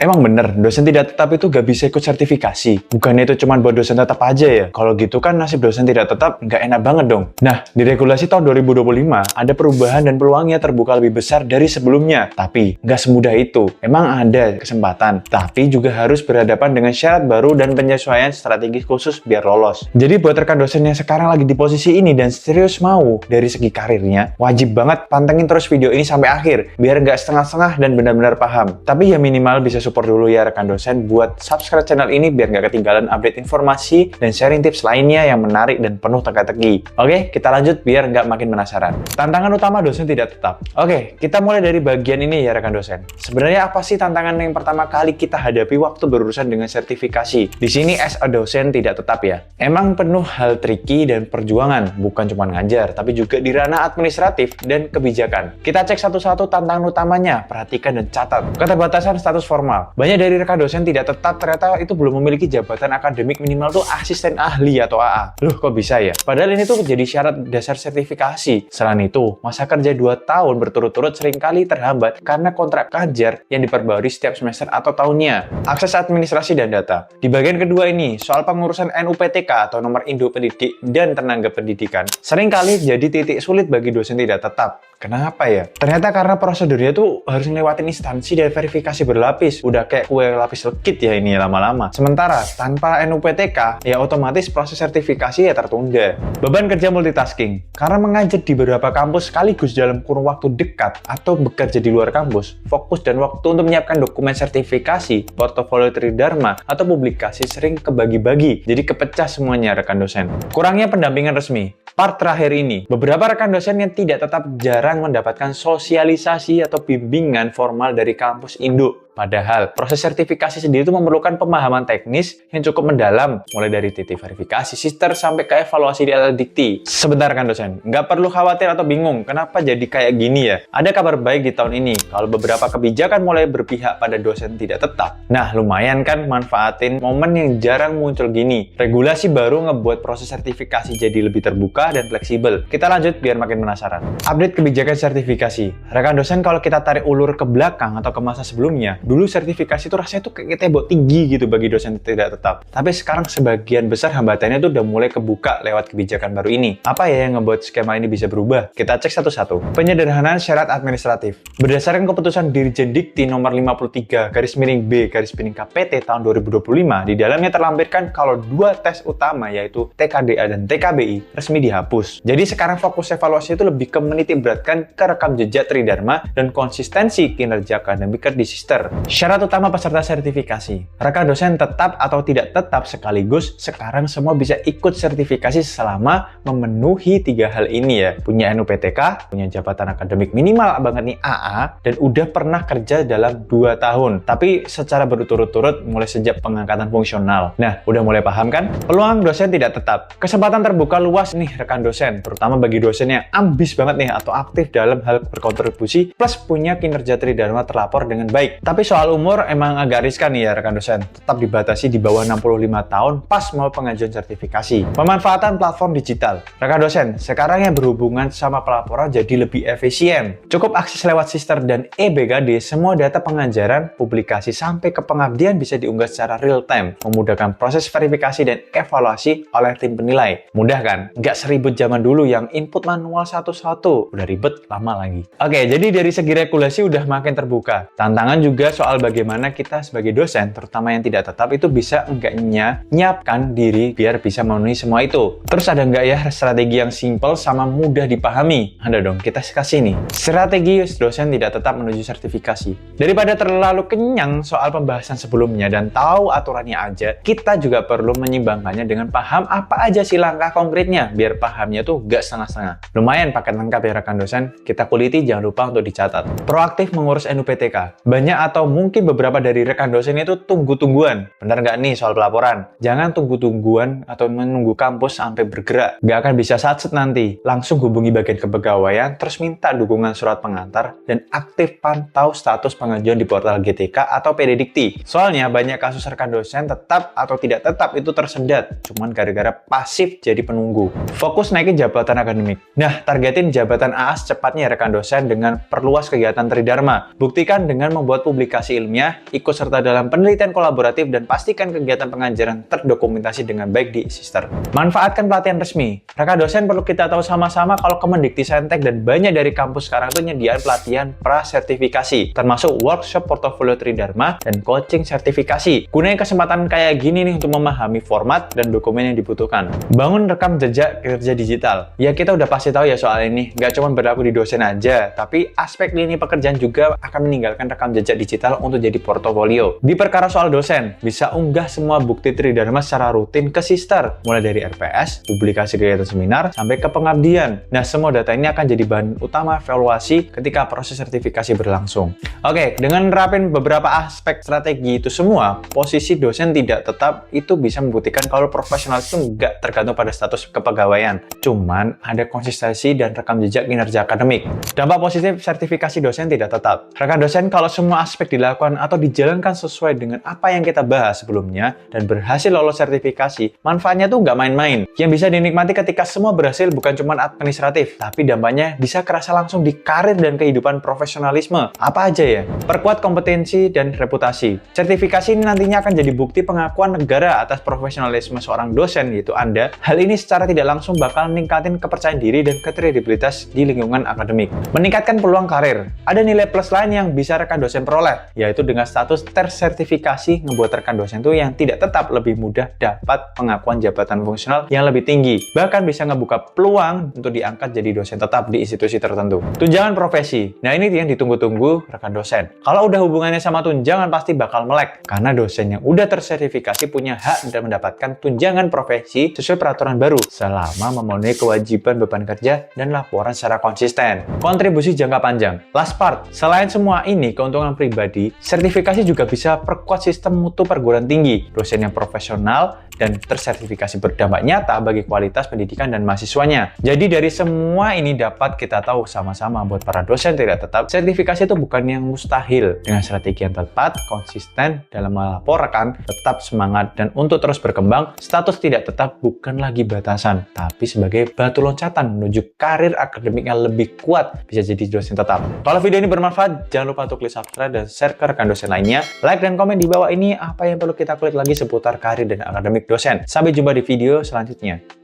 Emang bener, dosen tidak tetap itu gak bisa ikut sertifikasi. Bukannya itu cuma buat dosen tetap aja ya? Kalau gitu kan nasib dosen tidak tetap nggak enak banget dong. Nah, di regulasi tahun 2025, ada perubahan dan peluangnya terbuka lebih besar dari sebelumnya. Tapi, nggak semudah itu. Emang ada kesempatan, tapi juga harus berhadapan dengan syarat baru dan penyesuaian strategi khusus biar lolos. Jadi buat rekan dosen yang sekarang lagi di posisi ini dan serius mau dari segi karirnya, wajib banget pantengin terus video ini sampai akhir, biar nggak setengah-setengah dan benar-benar paham. Tapi ya minimal bisa support dulu ya rekan dosen buat subscribe channel ini biar nggak ketinggalan update informasi dan sharing tips lainnya yang menarik dan penuh teka-teki. Oke, kita lanjut biar nggak makin penasaran. Tantangan utama dosen tidak tetap. Oke, kita mulai dari bagian ini ya rekan dosen. Sebenarnya apa sih tantangan yang pertama kali kita hadapi waktu berurusan dengan sertifikasi? Di sini as a dosen tidak tetap ya. Emang penuh hal tricky dan perjuangan, bukan cuma ngajar, tapi juga di ranah administratif dan kebijakan. Kita cek satu-satu tantangan utamanya, perhatikan dan catat. Keterbatasan status formal. Banyak dari rekan dosen tidak tetap ternyata itu belum memiliki jabatan akademik minimal tuh asisten ahli atau AA. Loh kok bisa ya? Padahal ini tuh jadi syarat dasar sertifikasi. Selain itu, masa kerja 2 tahun berturut-turut seringkali terhambat karena kontrak ngajar yang diperbarui setiap semester atau tahunnya. Akses administrasi dan data. Di bagian kedua ini, soal pengurusan NUPTK atau nomor induk pendidik dan tenaga pendidikan seringkali jadi titik sulit bagi dosen tidak tetap. Kenapa ya? Ternyata karena prosedurnya tuh harus ngelewatin instansi dan verifikasi berlapis. Udah kayak kue lapis legit ya ini lama-lama. Sementara tanpa NUPTK, ya otomatis proses sertifikasi ya tertunda. Beban kerja multitasking. Karena mengajar di beberapa kampus sekaligus dalam kurun waktu dekat atau bekerja di luar kampus, fokus dan waktu untuk menyiapkan dokumen sertifikasi, portofolio tridharma, atau publikasi sering kebagi-bagi. Jadi kepecah semuanya rekan dosen. Kurangnya pendampingan resmi. Part terakhir ini, beberapa rekan dosen yang tidak tetap jarang mendapatkan sosialisasi atau bimbingan formal dari kampus induk. Padahal, proses sertifikasi sendiri itu memerlukan pemahaman teknis yang cukup mendalam, mulai dari titik verifikasi sister sampai ke evaluasi di dikti. Sebentar kan dosen, nggak perlu khawatir atau bingung, kenapa jadi kayak gini ya? Ada kabar baik di tahun ini, kalau beberapa kebijakan mulai berpihak pada dosen tidak tetap. Nah, lumayan kan manfaatin momen yang jarang muncul gini. Regulasi baru ngebuat proses sertifikasi jadi lebih terbuka dan fleksibel. Kita lanjut biar makin penasaran. Update kebijakan sertifikasi. Rekan dosen kalau kita tarik ulur ke belakang atau ke masa sebelumnya, dulu sertifikasi itu rasanya tuh kayak tembok tinggi gitu bagi dosen tidak tetap. Tapi sekarang sebagian besar hambatannya tuh udah mulai kebuka lewat kebijakan baru ini. Apa ya yang ngebuat skema ini bisa berubah? Kita cek satu-satu. Penyederhanaan syarat administratif. Berdasarkan keputusan Dirjen Dikti nomor 53/B/KPT tahun 2025, di dalamnya terlampirkan kalau 2 tes utama yaitu TKDA dan TKBI resmi dihapus. Jadi sekarang fokus evaluasi itu lebih ke menitikberatkan ke rekam jejak tridharma dan konsistensi kinerja akademik di sister. Syarat utama peserta sertifikasi. Rekan dosen tetap atau tidak tetap sekaligus sekarang semua bisa ikut sertifikasi selama memenuhi 3 hal ini ya. Punya NUPTK, punya jabatan akademik minimal banget nih AA, dan udah pernah kerja dalam 2 tahun. Tapi secara berturut-turut mulai sejak pengangkatan fungsional. Nah, udah mulai paham kan? Peluang dosen tidak tetap. Kesempatan terbuka luas nih rekan dosen, terutama bagi dosen yang ambis banget nih atau aktif dalam hal berkontribusi plus punya kinerja tridharma terlapor dengan baik. Tapi soal umur emang agak riskan nih ya rekan dosen. Tetap dibatasi di bawah 65 tahun pas mau pengajuan sertifikasi. Pemanfaatan platform digital. Rekan dosen, sekarang yang berhubungan sama pelaporan jadi lebih efisien. Cukup akses lewat sister dan e-BKD, semua data pengajaran, publikasi sampai ke pengabdian bisa diunggah secara real time, memudahkan proses verifikasi dan evaluasi oleh tim penilai. Mudah kan? Nggak seribut zaman dulu yang input manual satu-satu. Udah ribet, lama lagi. Oke, jadi dari segi regulasi udah makin terbuka. Tantangan juga soal bagaimana kita sebagai dosen, terutama yang tidak tetap, itu bisa enggaknya nyiapkan diri biar bisa memenuhi semua itu. Terus ada enggak ya strategi yang simple sama mudah dipahami? Ada dong, kita kasih nih. Strategi dosen tidak tetap menuju sertifikasi. Daripada terlalu kenyang soal pembahasan sebelumnya dan tahu aturannya aja, kita juga perlu menyimbangkannya dengan paham apa aja sih langkah konkretnya, biar pahamnya tuh gak setengah-setengah. Lumayan paket lengkap ya rekan dosen, kita kuliti jangan lupa untuk dicatat. Proaktif mengurus NUPTK. Banyak atau mungkin beberapa dari rekan dosen itu tunggu-tungguan. Benar nggak nih soal pelaporan? Jangan tunggu-tungguan atau menunggu kampus sampai bergerak. Nggak akan bisa satset nanti. Langsung hubungi bagian kepegawaian, terus minta dukungan surat pengantar, dan aktif pantau status pengajuan di portal GTK atau PD Dikti. Soalnya banyak kasus rekan dosen tetap atau tidak tetap itu tersendat, cuman gara-gara pasif jadi penunggu. Fokus naikin jabatan akademik. Nah, targetin jabatan AA secepatnya rekan dosen dengan perluas kegiatan tridharma. Buktikan dengan membuat publikasi publikasi ilmiah, ikut serta dalam penelitian kolaboratif, dan pastikan kegiatan pengajaran terdokumentasi dengan baik di Sister. Manfaatkan pelatihan resmi. Rekan dosen perlu kita tahu sama-sama kalau Kemendikti-Saintek dan banyak dari kampus sekarang itu nyediain pelatihan prasertifikasi, termasuk workshop portofolio Tridharma dan coaching sertifikasi. Gunain kesempatan kayak gini nih untuk memahami format dan dokumen yang dibutuhkan. Bangun rekam jejak kerja digital. Ya kita udah pasti tahu ya soal ini, nggak cuma berlaku di dosen aja, tapi aspek lini pekerjaan juga akan meninggalkan rekam jejak digital untuk jadi portofolio. Di perkara soal dosen, bisa unggah semua bukti Tridharma secara rutin ke Sister, mulai dari RPS, publikasi kegiatan seminar, sampai ke pengabdian. Nah, semua data ini akan jadi bahan utama evaluasi ketika proses sertifikasi berlangsung. Oke, dengan nerapin beberapa aspek strategi itu semua, posisi dosen tidak tetap itu bisa membuktikan kalau profesional itu nggak tergantung pada status kepegawaian. Cuman, ada konsistensi dan rekam jejak kinerja akademik. Dampak positif sertifikasi dosen tidak tetap. Rekan dosen, kalau semua aspek dilakukan atau dijalankan sesuai dengan apa yang kita bahas sebelumnya dan berhasil lolos sertifikasi, manfaatnya tuh nggak main-main. Yang bisa dinikmati ketika semua berhasil bukan cuma administratif, tapi dampaknya bisa kerasa langsung di karir dan kehidupan profesionalisme. Apa aja ya? Perkuat kompetensi dan reputasi. Sertifikasi ini nantinya akan jadi bukti pengakuan negara atas profesionalisme seorang dosen, yaitu Anda. Hal ini secara tidak langsung bakal meningkatin kepercayaan diri dan kredibilitas di lingkungan akademik. Meningkatkan peluang karir. Ada nilai plus lain yang bisa rekan dosen peroleh, yaitu dengan status tersertifikasi ngebuat rekan dosen itu yang tidak tetap lebih mudah dapat pengakuan jabatan fungsional yang lebih tinggi. Bahkan bisa ngebuka peluang untuk diangkat jadi dosen tetap di institusi tertentu. Tunjangan profesi. Nah, ini yang ditunggu-tunggu rekan dosen. Kalau udah hubungannya sama tunjangan pasti bakal melek, karena dosen yang udah tersertifikasi punya hak dan mendapatkan tunjangan profesi sesuai peraturan baru selama memenuhi kewajiban beban kerja dan laporan secara konsisten. Kontribusi jangka panjang. Last part. Selain semua ini keuntungan pribadi, sertifikasi juga bisa perkuat sistem mutu perguruan tinggi. Dosen yang profesional dan tersertifikasi berdampak nyata bagi kualitas pendidikan dan mahasiswanya. Jadi dari semua ini dapat kita tahu sama-sama buat para dosen tidak tetap, sertifikasi itu bukan yang mustahil. Dengan strategi yang tepat, konsisten dalam melaporkan, tetap semangat, dan untuk terus berkembang, status tidak tetap bukan lagi batasan, tapi sebagai batu loncatan menuju karir akademik yang lebih kuat bisa jadi dosen tetap. Kalau video ini bermanfaat, jangan lupa untuk klik subscribe dan share ke rekan dosen lainnya. Like dan komen di bawah ini apa yang perlu kita kulik lagi seputar karir dan akademik dosen. Sampai jumpa di video selanjutnya.